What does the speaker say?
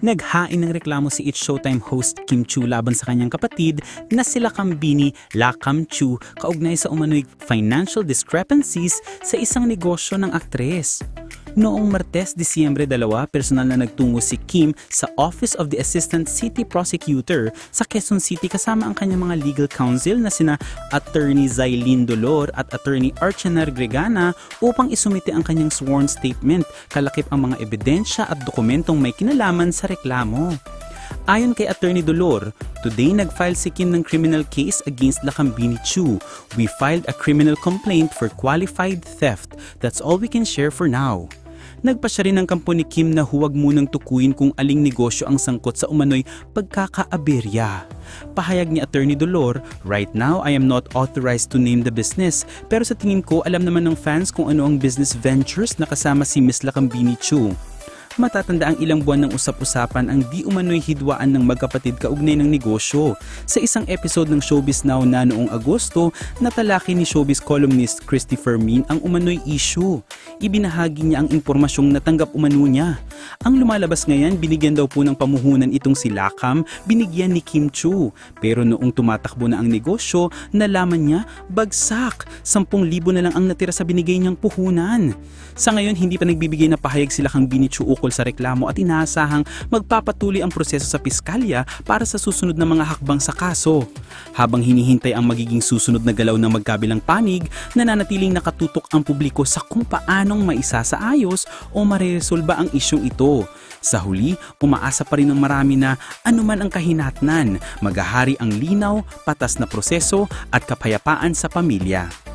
Naghain ng reklamo si It's Showtime host Kim Chiu laban sa kanyang kapatid na sila Kambini Lakam Chiu kaugnay sa umano'y financial discrepancies sa isang negosyo ng aktres. Noong Martes, Disyembre 2, personal na nagtungo si Kim sa Office of the Assistant City Prosecutor sa Quezon City kasama ang kanyang mga legal counsel na sina Attorney Zailin Dolor at Attorney Archanar Gregana upang isumite ang kanyang sworn statement kalakip ang mga ebidensya at dokumentong may kinalaman sa reklamo. Ayon kay Attorney Dolor, today nag-file si Kim ng criminal case against Lakambini Chiu. We filed a criminal complaint for qualified theft. That's all we can share for now. Nagpasya rin ng kampo ni Kim na huwag munang tukuyin kung aling negosyo ang sangkot sa umano'y pagkakaaberya. Pahayag ni Attorney Dolor, "Right now, I am not authorized to name the business, pero sa tingin ko alam naman ng fans kung ano ang business ventures na kasama si Miss Lakambini Chiu." Matatanda ang ilang buwan ng usap-usapan ang di umano'y hidwaan ng magkapatid kaugnay ng negosyo. Sa isang episode ng Showbiz Now na noong Agosto, natalaki ni showbiz columnist Christy Fermin ang umano'y issue. Ibinahagi niya ang impormasyong natanggap umano niya. Ang lumalabas ngayon, binigyan daw po ng pamuhunan itong si Lakam, binigyan ni Kim Chiu. Pero noong tumatakbo na ang negosyo, nalaman niya, bagsak, 10,000 na lang ang natira sa binigay niyang puhunan. Sa ngayon, hindi pa nagbibigay na pahayag sila kang Bini Chiu ukol sa reklamo at inaasahang magpapatuloy ang proseso sa piskalya para sa susunod na mga hakbang sa kaso. Habang hinihintay ang magiging susunod na galaw ng magkabilang panig, nananatiling nakatutok ang publiko sa kung paanong maisasaayos o mareresolba ang isyong ito. Sa huli, umaasa pa rin ng marami na anuman ang kahinatnan, maghahari ang linaw, patas na proseso at kapayapaan sa pamilya.